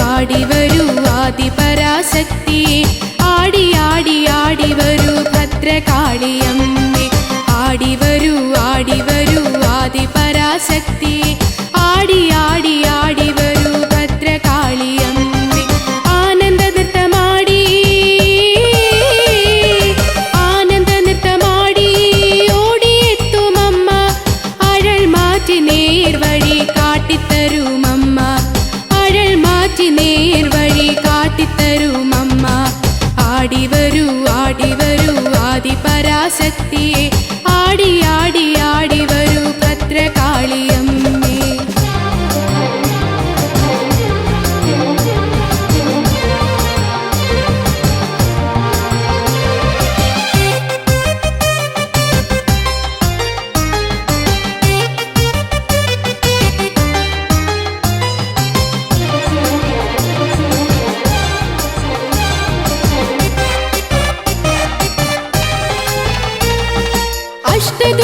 ആടിവരൂ ആദിപരാശക്തിയെ, ആടി ആടി ആടി വരൂ ഭദ്രകാളിയമ്മേ. ആടിവരൂ ആദിപരാശക്തിയെ, ആടി ആടി ആടി വരൂ ഭദ്രകാളിയമ്മേ. ആനന്ദ നൃത്തമാടി ഓടിയെത്തുമമ്മ, അഴൽ മാറ്റി നേർവഴി കാട്ടിത്തരുമമ്മ, അഴൽ മാറ്റി നേർവഴി കാട്ടിത്തരുമമ്മ. ആടിവരൂ ആദിപരാശക്തിയെ, ആടി ആടി ആടി വരൂ ഭദ്രകാളിയമ്മേ.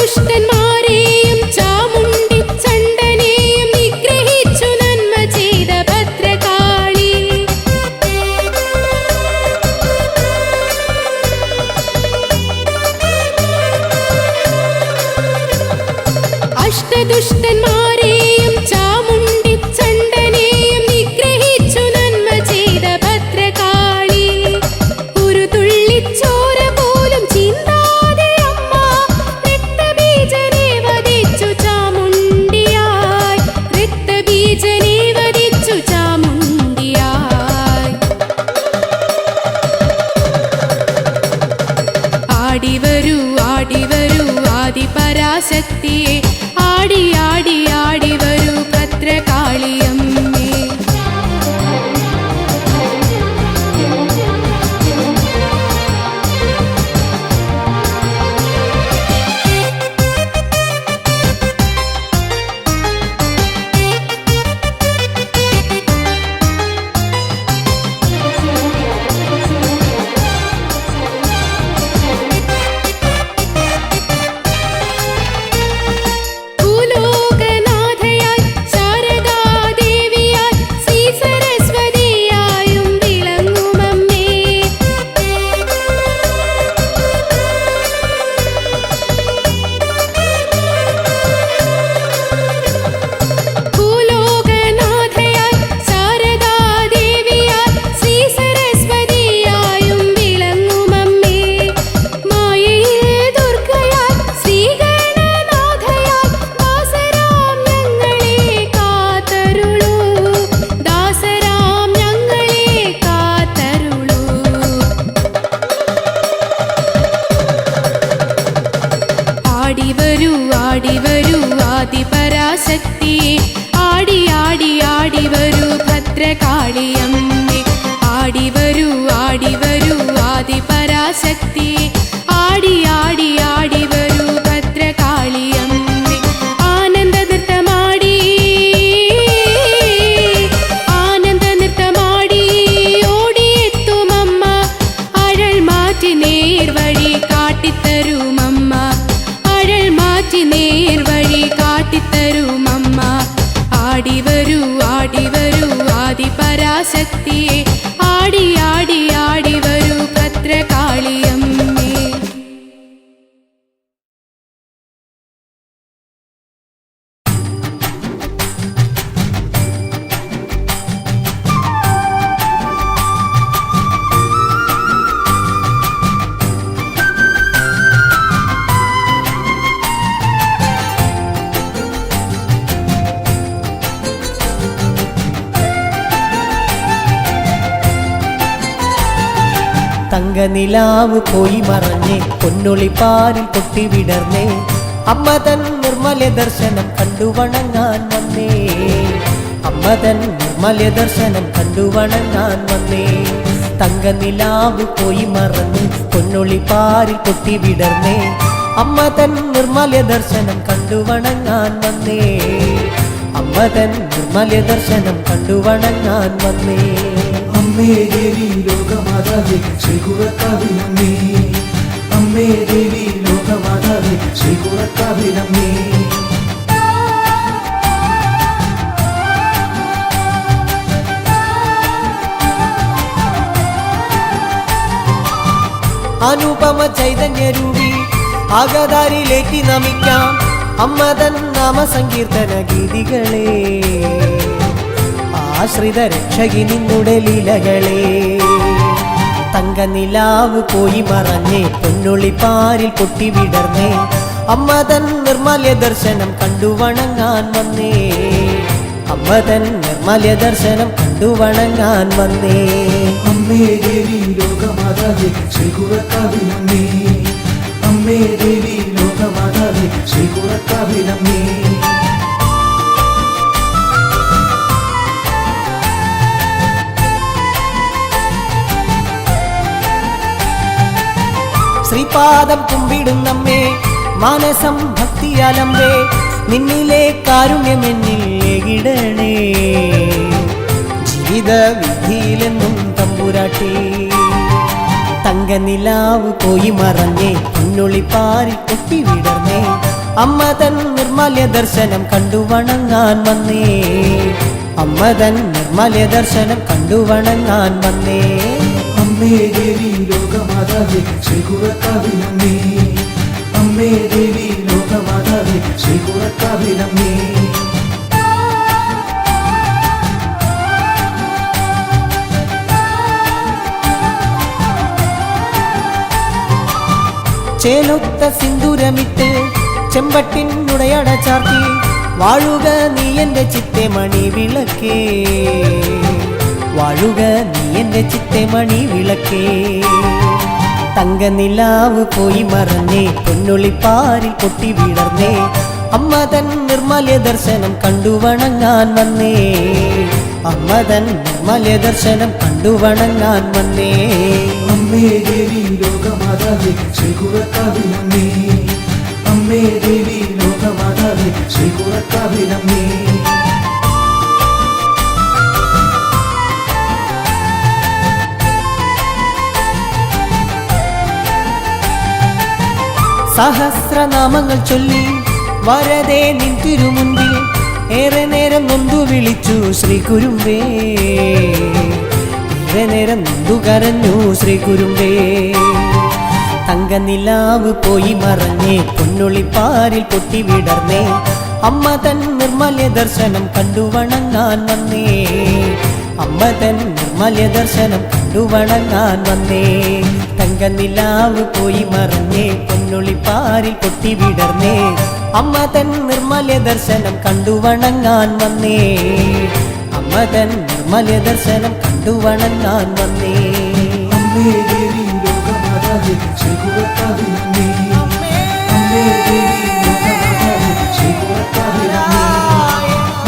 അഷ്ടദുഷ്ടന്മാരെയും ചാമുണ്ടി ചണ്ഡനെയും നിഗ്രഹിച്ചു നന്മ ചെയ്ത ഭദ്രകാളി. അഷ്ടദുഷ്ടന്മാരെയും ചാമുണ്ടി ചണ്ഡനെയും നിഗ്രഹിച്ചു നന്മ ചെയ്ത ഭദ്രകാളി. ഒരു തുള്ളിച്ചോര പോലും ചിന്താതെ അമ്മ രക്തബീജനെ വധിച്ചു ചാമുണ്ടിയായി, രക്തബീജനെ വധിച്ചു ചാമുണ്ടിയായി. ആടിവരൂ ആദിപരാശക്തിയെ, ആടി ആടി ആടി വരൂ ഭദ്രകാളിയമ്മേ. ആടിവരൂ ആദിപരാശക്തിയെ, ആടി ആടി ആടി വരൂ ഭദ്രകാളിയമ്മേ. ആടിവരൂ ആദിപരാശക്തിയെ, ആടി ആടി ആടി വരൂ ഭദ്രകാളിയമ്മേ. ആനന്ദ നൃത്തമാടി ഓടിയെത്തുമമ്മ, അഴൽ മാറ്റി നേർവഴി കാട്ടിത്തരുമമ്മ, അഴൽ മാറ്റി നേർവഴി കാട്ടിത്തരുമമ്മ. ആടിവരൂ ആദിപരാശക്തിയെ, ആടി ആടി ആടി വരൂ ഭദ്രകാളിയമ്മേ. തങ്കനിലാവ് പോയി മറഞ്ഞേ, പൊന്നൊളിപ്പാരിൽ പൊട്ടിവിടർന്നേ, അമ്മതൻ നിർമ്മല ദർശനം കണ്ടു വണങ്ങാൻ വന്നേ, അമ്മതൻ നിർമ്മല ദർശനം കണ്ടു വണങ്ങാൻ വന്നേ. തങ്കനിലാവ് പോയി മറന്ന് പൊന്നൊളിപ്പാരിൽ പൊട്ടി വിടർന്നേ അമ്മ തൻ നിർമ്മല ദർശനം കണ്ടു വണങ്ങാൻ വന്നേ അമ്മ തൻ നിർമ്മല ദർശനം കണ്ടു വണങ്ങാൻ വന്നേ അമ്മേ ദേവി ലോകമാതാവേ ശ്രീകുളക്കാവിലമ്മേ അമ്മേ ദേവി ലോകമാതാവേ ശ്രീകുളക്കാവിലമ്മേ അനുപമ ചൈതന്യരൂപി ആഗതാരിലേറ്റി നമിക്കാം അമ്മ തൻ നാമസങ്കീർത്തന ഗീതികളെ ആശ്രിത രക്ഷകി നിന്നുടെ ലീലകളെ തങ്കനിലാവ് പോയി മറഞ്ഞേ പൊന്നൊളിപ്പാരിൽ പൊട്ടി വിടർന്നേ അമ്മ തൻ നിർമ്മല ദർശനം കണ്ടു വണങ്ങാൻ വന്നേ അമ്മ തൻ നിർമ്മല ദർശനം കണ്ടു വണങ്ങാൻ വന്നേ അമ്മേ ദേവി ലോകമാതാവേ ശ്രീകുളക്കാവിലമ്മേ അമ്മേ ദേവി ലോകമാതാവേ ശ്രീകുളക്കാവിലമ്മേ ശ്രീപാദം കുമ്പിടുന്നമ്മേ മാനസം ഭക്തിയാലമ്പേ നിന്നിലെ കാരുണ്യമെന്നിൽ ഏകിടണേ ജീവിത വിധിയിലെന്നും തമ്പുരാട്ടി തങ്കനിലാവ് പോയി മറഞ്ഞേ പൊന്നൊളിപ്പാരിൽ പൊട്ടി വിടർന്നേ അമ്മ തൻ നിർമ്മല ദർശനം കണ്ടു വണങ്ങാൻ വന്നേ അമ്മ തൻ നിർമ്മല ദർശനം കണ്ടു വണങ്ങാൻ വന്നേ അമ്മേ ദേവി ലോകമാതാവേ ശ്രീകുളക്കാവിലമ്മേ അമ്മേ ദേവി ലോകമാതാവേ ശ്രീകുളക്കാവിലമ്മേ ചേലൊത്ത സിന്ദൂരമിട്ട് ചെമ്പട്ടിനുടയട ചാർത്തി വാഴുക നീ എൻ്റെ ചിത്തെ മണി വിളക്കേ വാഴുക നീ എൻ്റെ ചിത്തെ മണി വിളക്കേ തങ്കനിലാവ് പോയി മറന്നേ പൊന്നൊളിപ്പാരിൽ പൊട്ടി വിടർന്നേ അമ്മ തൻ നിർമ്മല ദർശനം കണ്ടു വണങ്ങാൻ വന്നേ അമ്മ തൻ നിർമ്മല ദർശനം കണ്ടു വണങ്ങാൻ വന്നേ അമ്മേ ദേവി ലോകമാതാവേ ശ്രീകുളക്കാവിലമ്മേ അമ്മേ ദേവി ലോകമാതാവേ ശ്രീകുളക്കാവിലമ്മേ സഹസ്രനാമങ്ങൾ ചൊല്ലി വരദേ നിൻ തിരുമുൻപിൽ ഏറെ നേരം നൊന്തു വിളിച്ചു ശ്രീ കുരുമ്പേ ഏറെ നേരം നൊന്തു കരഞ്ഞു ശ്രീ കുരുമ്പേ തങ്കനിലാവ് പോയി മറഞ്ഞേ പൊന്നൊളിപ്പാരിൽ പൊട്ടി വിടർന്നേ അമ്മ തൻ നിർമ്മല ദർശനം കണ്ടു വണങ്ങാൻ വന്നേ അമ്മ തൻ നിർമ്മല ദർശനം കണ്ടു വണങ്ങാൻ വന്നേ തങ്കനിലാവ് പോയി മറഞ്ഞേ പൊന്നൊളിപ്പാരിൽ പൊട്ടി വിടർന്നേ അമ്മ തൻ നിർമ്മല ദർശനം കണ്ടു വണങ്ങാൻ വന്നേ അമ്മ തൻ നിർമ്മല ദർശനം കണ്ടു വണങ്ങാൻ വന്നേ അമ്മേ ദേവി ലോകമാതാവേ ശ്രീകുളക്കാവിലമ്മേ അമ്മേ ദേവി ലോകമാതാവേ ശ്രീകുളക്കാവിലമ്മേ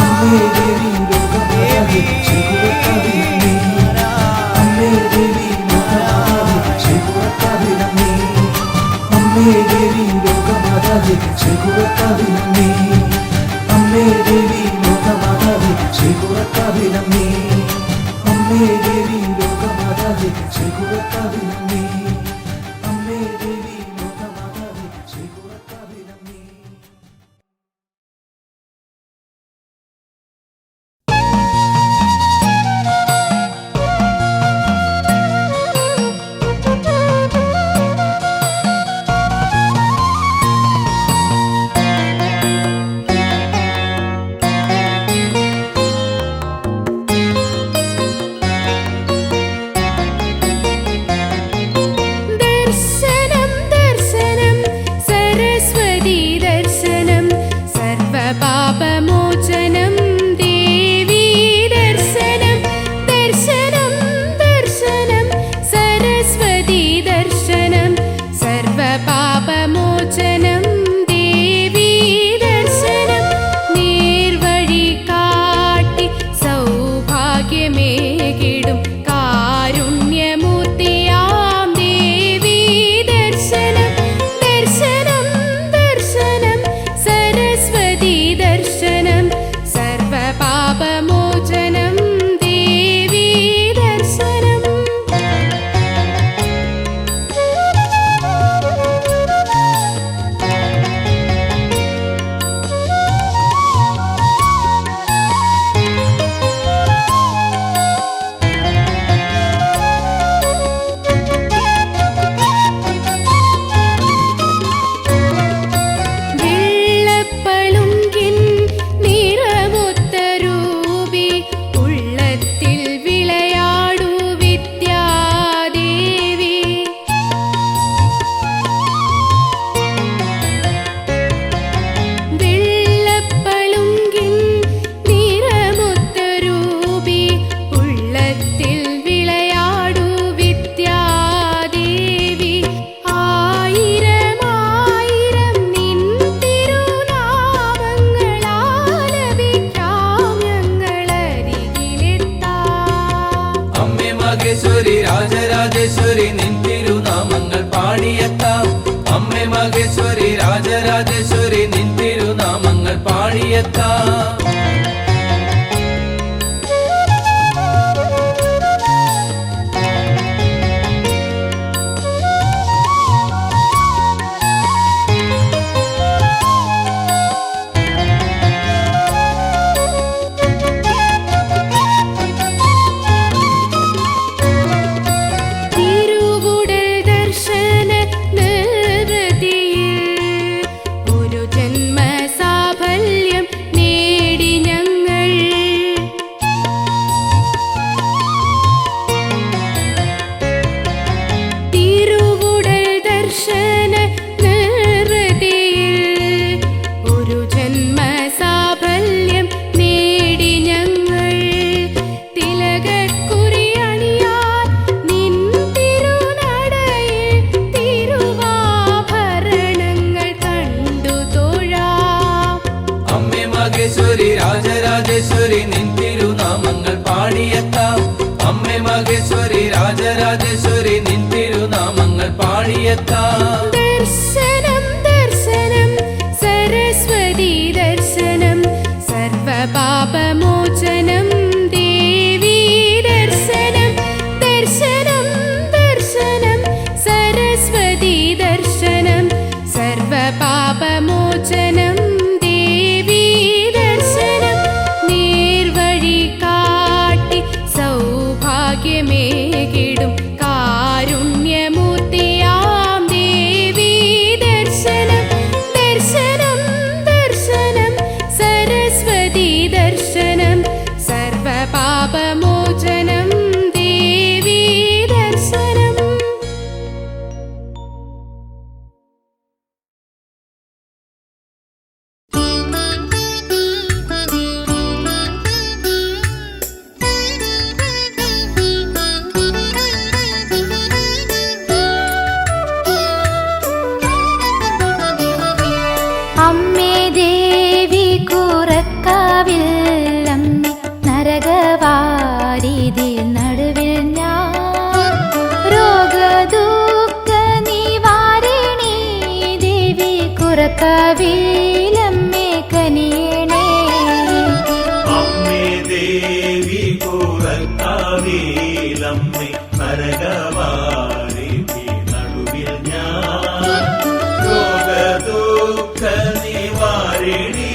അമ്മേ ദേവി ലോകമാതാവേ ശ്രീകുളക്കാവിലമ്മേ അമ്മേ ദേവി ലോകമാതാവേ ശ്രീകുളക്കാവിലമ്മേ അമ്മേ ദേവി ലോകമാതാവേ ശ്രീകുളക്കാവിലമ്മേ അമ്മേ ദേവി ലോകമാതാവേ ശ്രീകുളക്കാവിലമ്മേ അമ്മേ ദേവി ലോകമാതാവേ ശ്രീകുളക്കാവിലമ്മേ അമ്മേ ദേവി ലോകമാതാവേ ശ്രീകുളക്കാവിലമ്മേ മഹേശ്വരി രാജരാജേശ്വരി നിൻ തിരുനാമങ്ങൾ പാടിയെത്താം. അമ്മേ മഹേശ്വരി രാജരാജേശ്വരി നിൻ തിരുനാമങ്ങൾ പാടിയെത്താം. തിരുവുടൽ ദർശന നിർവൃതിയിൽ ഒരു ജന്മസാഫല്യം നേടി ഞങ്ങൾ. തിരുവുടൽ ദർശന നിർവൃതിയിൽ ഒരു ജന്മസാഫല്യം നേടി ഞങ്ങൾ. തിലകക്കുറിയണിയാൻ നിൻ തിരുനടയിൽ തിരുവാഭരണങ്ങൾ കണ്ടു തൊഴാം. അമ്മേ മഹേശ്വരി രാജരാജേശ്വരി നിൻ തിരുനാമങ്ങൾ പാടിയെത്താം. അമ്മേ മഹേശ്വരി രാജരാജേശ്വരി നിൻ തിരുനാമങ്ങൾ പാടിയെത്താം. ദർശനം ദർശനം സരസ്വതി ദർശനം സർവപാപമോചനം ദേവീ ദർശനം. ദർശനം ദർശനം സരസ്വതി ദർശനം സർവപാപമോചനം ദേവീ ദർശനം. നേർവഴി കാട്ടി സൗഭാഗ്യമേകിടും കാരുണ്യമൂർത്തിയാം ദേവീ ദർശനം. ദർശനം ദർശനം സരസ്വതി ദർശനം സർവപാപമോചനം ദേവീ ദർശനം. അമ്മേ ദേവി കുറക്കാവിൽ അമ്മേ നരകവാരിതി നടുവിൽ ഞാൻ. രോഗദുഃഖ നിവാരിണി ദേവി കുറക്കാവിൽ അമ്മേ കനിയണേ. അമ്മേ ദേവി കുറക്കാവിലമ്മേ നരകവാരിധി നടുവിൽ ഞാൻ. രോഗദുഃഖ നിവാരിണി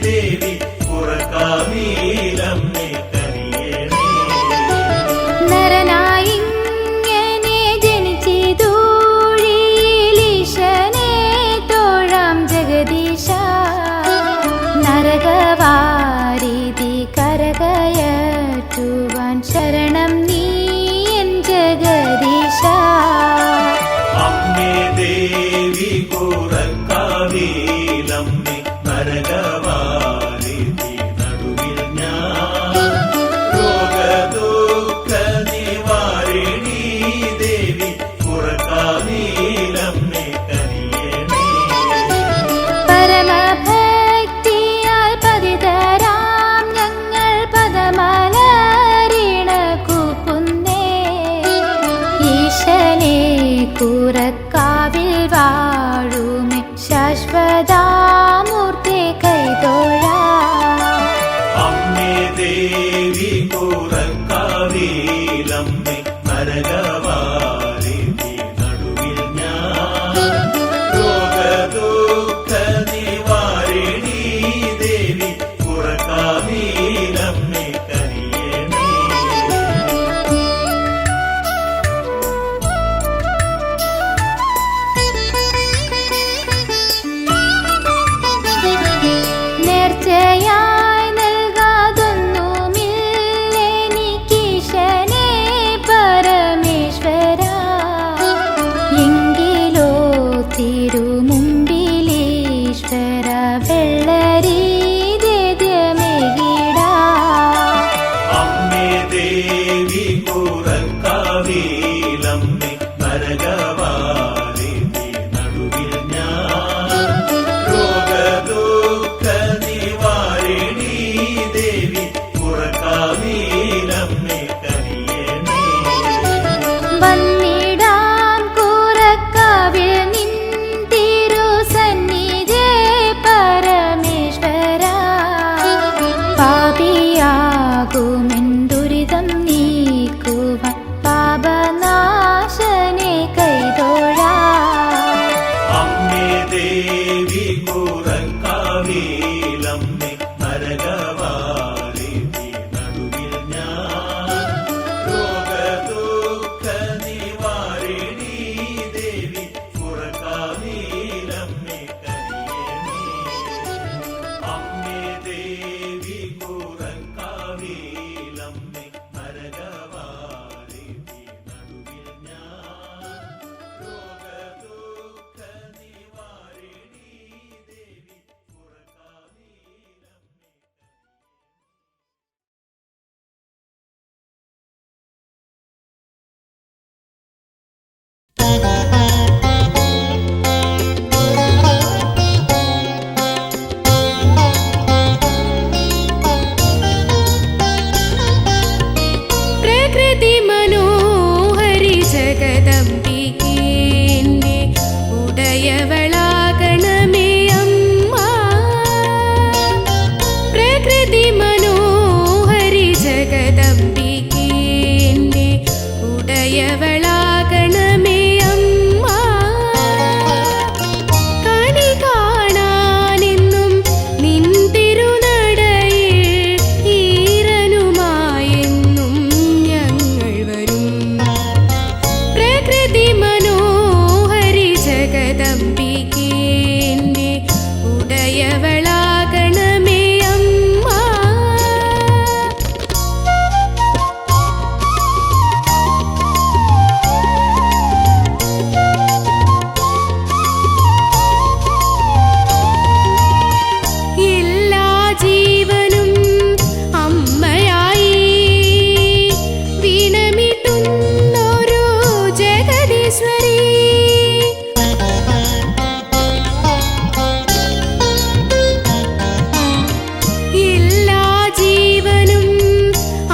ദേവി കുറക്കാവിലമ്മേ കനിയണേ. നരനായിങ്ങനെ ജനിച്ചിതൂഴിലീശനെ തോഴാം ജഗദീശ. നരകവാരിധി കരകയറ്റുവാൻ ശരണം നീ എൻ ജഗദീശ. അമ്മേ ദേവി കുറക്കാവിലമ്മേ നരകവാരിധി നടുവിൽ ഞാൻ. രോഗദുഃഖ നിവാരിണി ദേവി കുറക്കാവിലമ്മേ കനിയണേ. പരമഭക്തിയാൽ പതിതരാം ഞങ്ങൾ പദമലരിണ കൂപ്പുന്നേ. ഈശനെ കുറക്കാവിൽ വാഴുമേ ശാശ്വതാമൂർത്തി കൈതൊഴാം. അമ്മേ ദേവി കുറക്കാവിലമ്മേ നരകവാരിധി നടുവിൽ ഞാൻ. രോഗദുഃഖ നിവാരിണി ദേവി കുറക്കാവിലമ്മേ കനിയണേ. നേർച്ചയായി നൽകാതൊന്നുമില്ലെനിക്കീശനെ പരമേശ്വര. ഉടയവളാകണമേ അമ്മ. കണി കാണാനെന്നും നിൻ തിരുനടയിൽ ഈറനുമായെന്നും ഞങ്ങൾ വരും. പ്രകൃതി മനോഹരി ജഗദംബികേ എൻ്റെ ഉടയവളാകണമേ അമ്മ. എല്ലാ ജീവനും അമ്മയായി വീണമിട്ടുന്നൊരു ജഗദീശ്വരി. എല്ലാ ജീവനും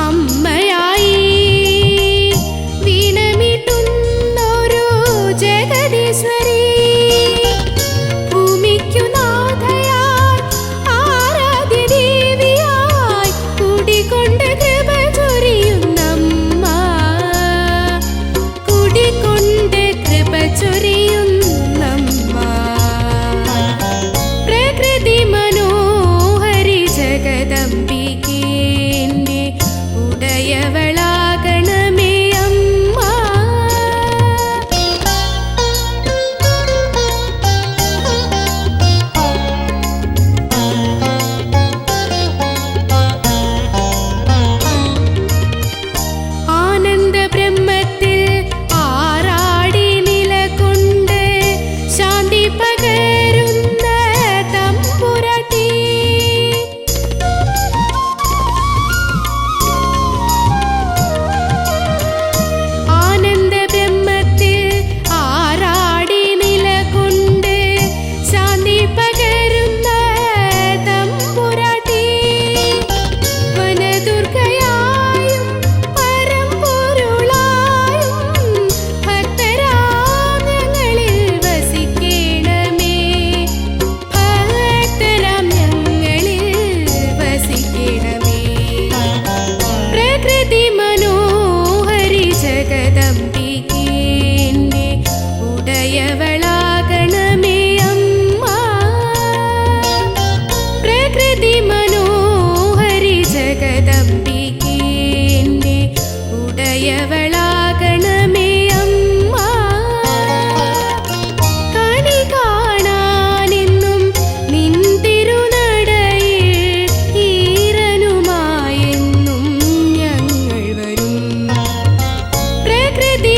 അമ്മയായി വീണമിട്ടുന്നൊരു ജഗദീശ്വരി. ഭൂമിക്കു നാഥയായി ആരാധ്യ ദേവിയായി കുടികൊണ്ട് കൃപ ചൊരിയുന്നമ്മ. കുടികൊണ്ട് കൃപ ചൊരിയുന്നമ്മ. പ്രകൃതി മനോഹരി ജഗദംബികേ എൻ്റെ ഉടയവളാകണമേ അമ്മ. ആനന്ദ ബ്രഹ്മത്തിൽ ആറാടി നിലകൊണ്ട് ശാന്തി പകരുന്ന തമ്പുരാട്ടി. ആനന്ദ ബ്രഹ്മത്തിൽ ആറാടി നിലകൊണ്ട് ശാന്തി പകരുന്ന തമ്പുരാട്ടി. വനദുർഗയായും പരമ്പൊരുളായും ഭക്തരാം ഞങ്ങളിൽ വസിക്കണമേ. ഭക്തരാം ഞങ്ങളിൽ വസിക്കണമേ. പ്രകൃതി മനോഹരി ജഗദംബികേ എൻ്റെ ഉടയവളാകണമേ അമ്മ. പ്രകൃതി മനോഹരി ജഗദംബികേ എൻ്റെ ഉടയവളാകണമേ അമ്മ. കണി കാണാനെന്നും നിൻ തിരുനടയിൽ ഈറനുമായെന്നും ഞങ്ങൾ വരും. പ്രകൃതി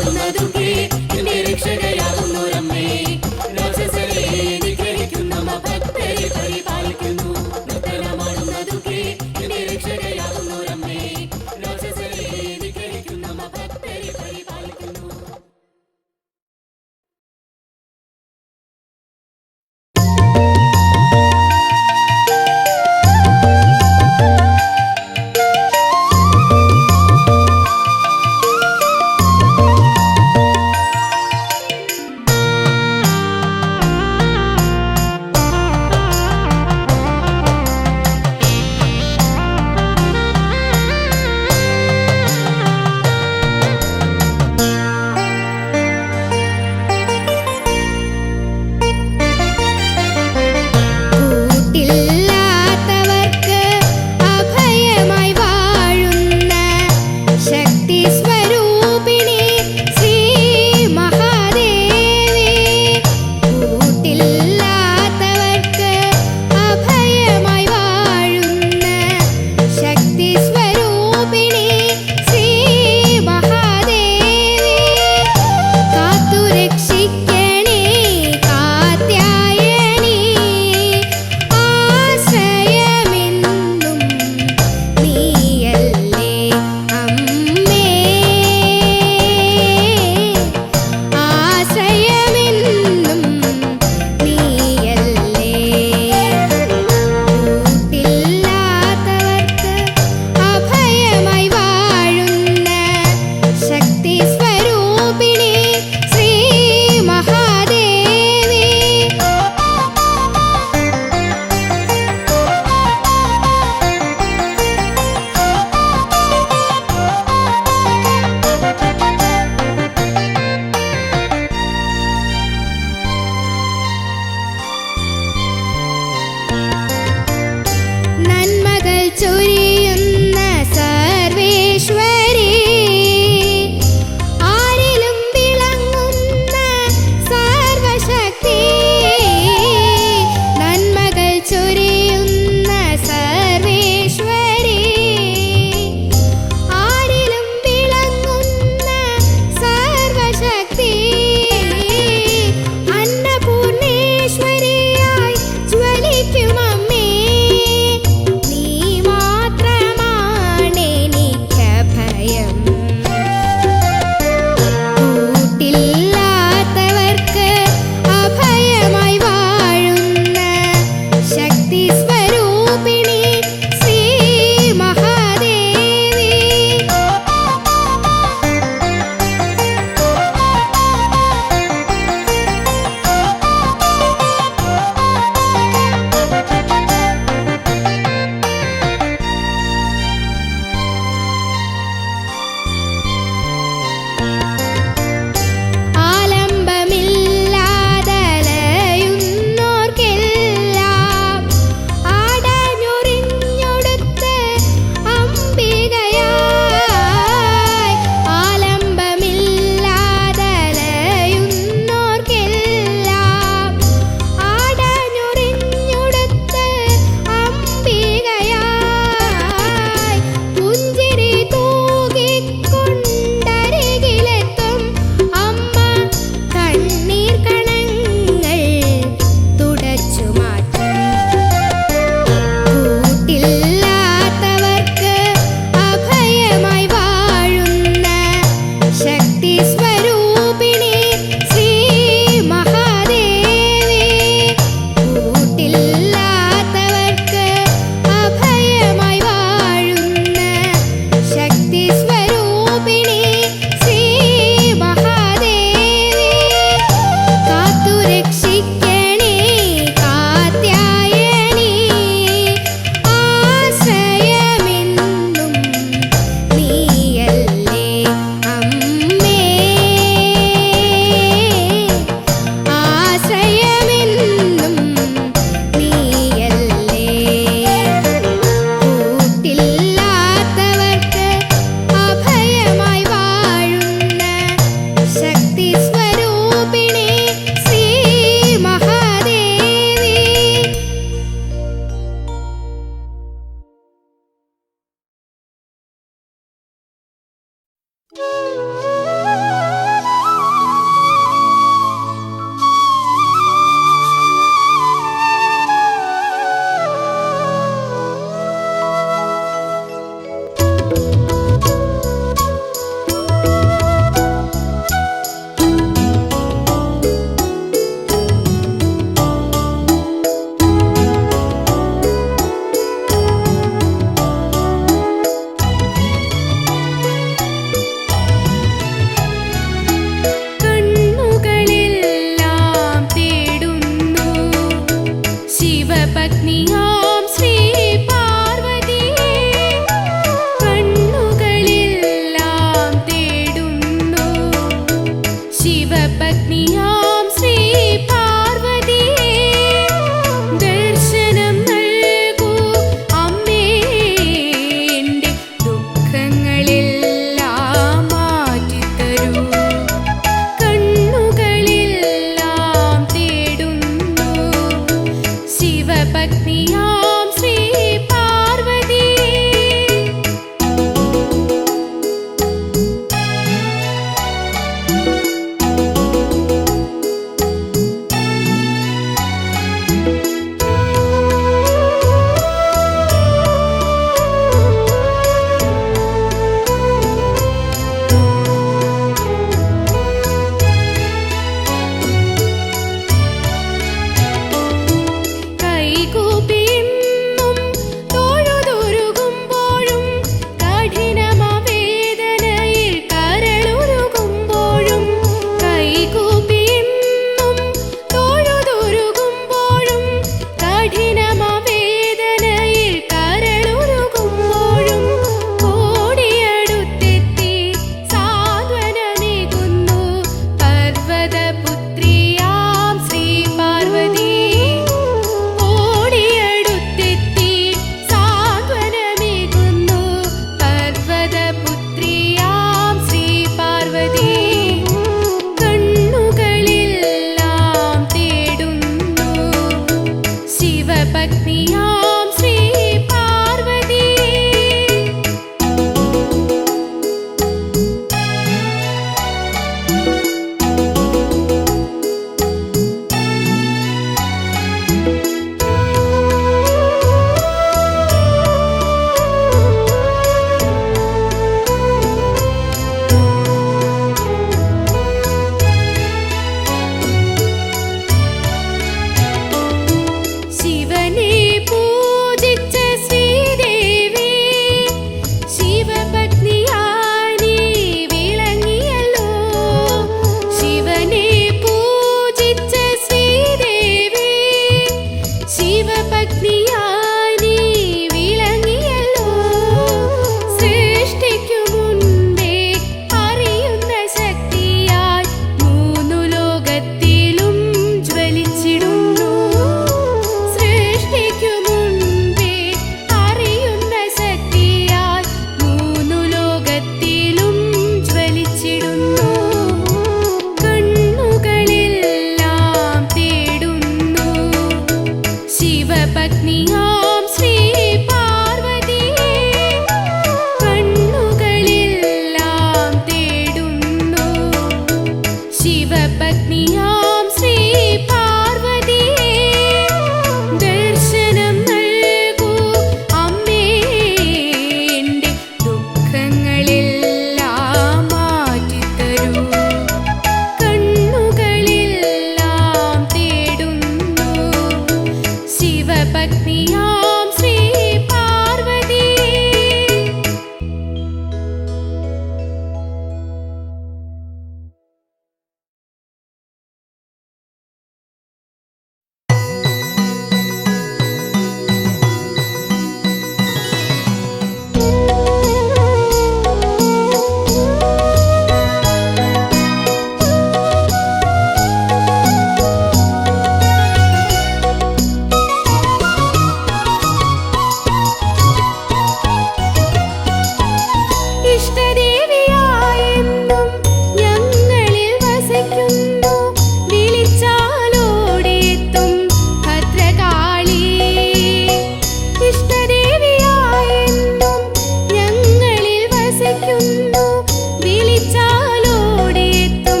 വിളിച്ചാലോടിയെത്തും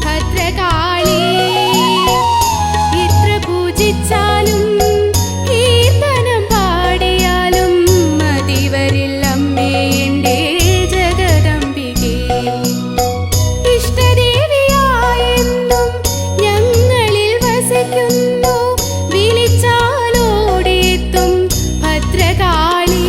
ഭദ്രകാളി. എത്ര പൂജിച്ചാലും കീർത്തനം പാടിയാലും മതിവരില്ലമ്മേ എൻ്റെ ജഗദംബികേ. ഇഷ്ടദേവിയായെന്നും ഞങ്ങളിൽ വസിക്കുന്നു, വിളിച്ചാലോടിയെത്തും ഭദ്രകാളി.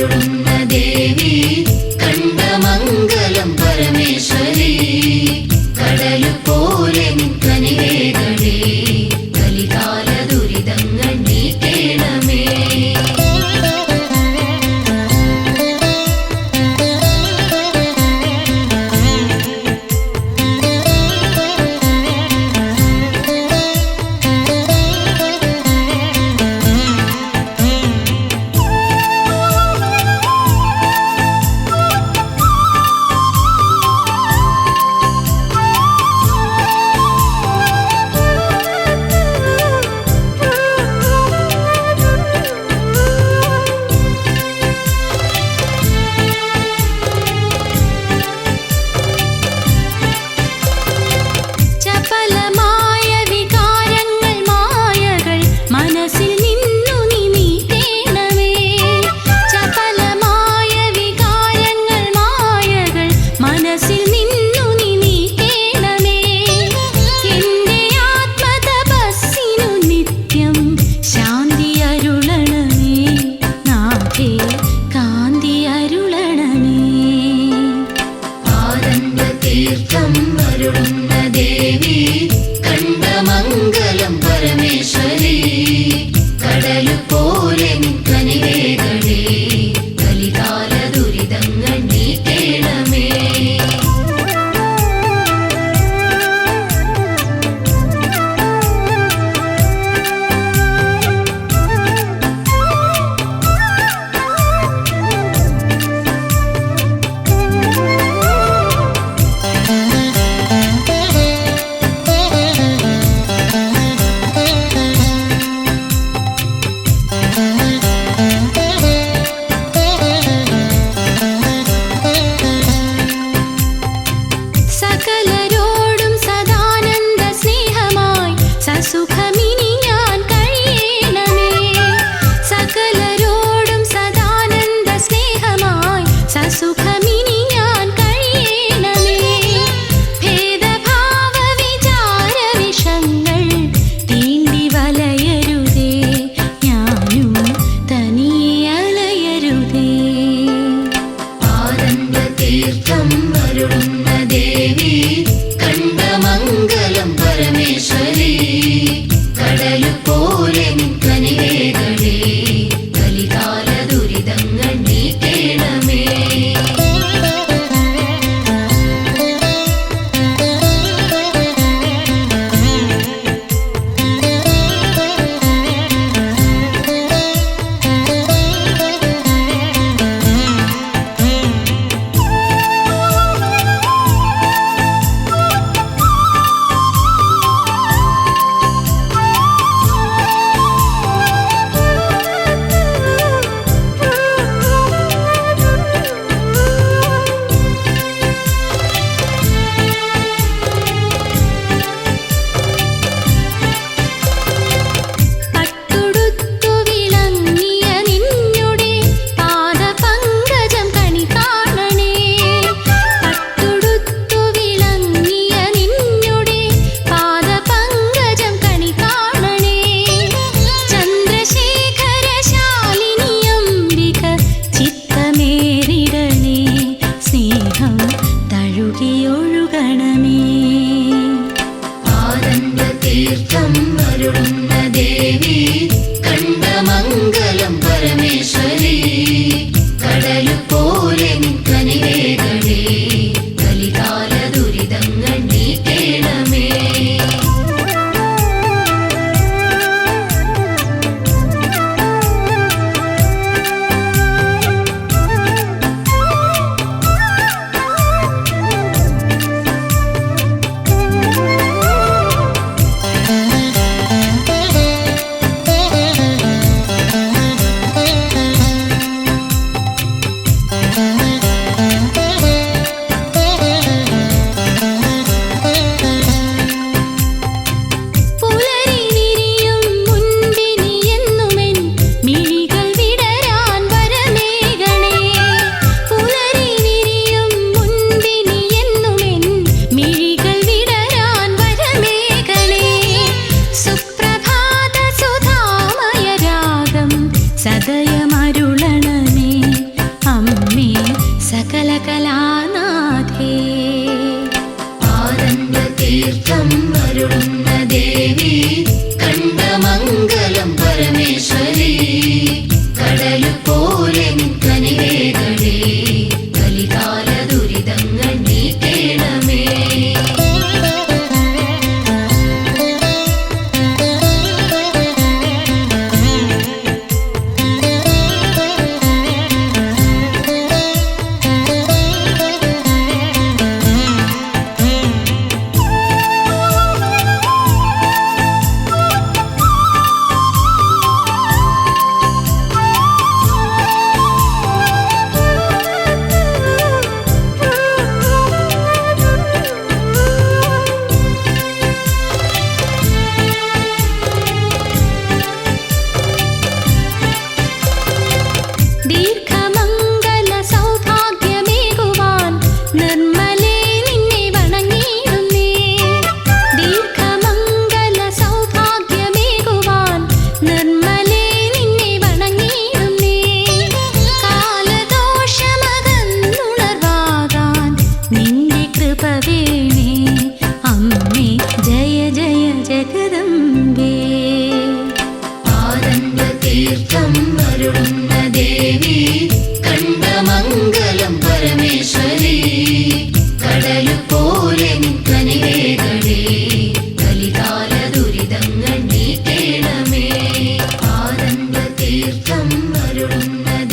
അരുളുന്ന ദേവി കണ്ടമംഗലം പരമേശ്വരി കടലു പോലെ നിക്കനിവേദനേ കലികാല ദുരിതങ്ങൾ നീക്കേണമേ ചപലമായ വികാരങ്ങൾ മായകൾ മനസ്സിൽ നിന്നു നീ നീക്കേണമേ ചപലമായ വികാരങ്ങൾ മായകൾ മനസ്സിൽ നിന്നു നീ നീക്കേണമേ എന്റെ ആത്മതപസ്സിനു നിത്യം ശാന്തി അരുളണമേ നാഥേ കാന്തി അരുളണമേ ആനന്ദ തീർത്ഥം അരുളുന്ന ദേവി കണ്ടമംഗലം പരമേശ്വരി കടലു പോലെ നിക്കനിവേദനേ കലികാല ദുരിതങ്ങൾ നീക്കേണമേ സകലരോടും സദാനന്ദ സ്നേഹമായി സസുഖമിനി ഞാൻ കഴിയണമേ സകലരോടും സദാനന്ദ സ്നേഹമായി സസുഖമിനി ഞാൻ കഴിയണമേ ഭേദഭാവ വിചാര വിഷങ്ങൾ തീണ്ടി വലയരുതേ ഞാനും തനിയെ അലയരുതേ ആനന്ദ തീർത്ഥം അരുളുന്ന ദേവി കണ്ടമംഗലം പരമേശ്വരി കടലു പോലെ നിക്കനിവേദനേ കലികാല ദുരിതങ്ങൾ നീക്കേണമേ പട്ടുടുത്തു വിളങ്ങിയ നിന്നുടെ പാദപങ്കജം കണി കാണണേ പട്ടുടുത്തു വിളങ്ങിയ നിന്നുടെ പാദപങ്കജം കണി കാണണേ ചന്ദ്രശേഖര ശാലിനി അംബിക ചിത്തമേറിടണേ സ്നേഹം തഴുകിയൊഴുകണമേ ആനന്ദ തീർത്ഥം അരുളുന്ന ദേവി കണ്ടമംഗലം പരമേശ്വരി കടലു പോലെ നിക്കനിവേദനേ കലികാല ദുരിതങ്ങൾ നീക്കേണമേ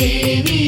ദേവി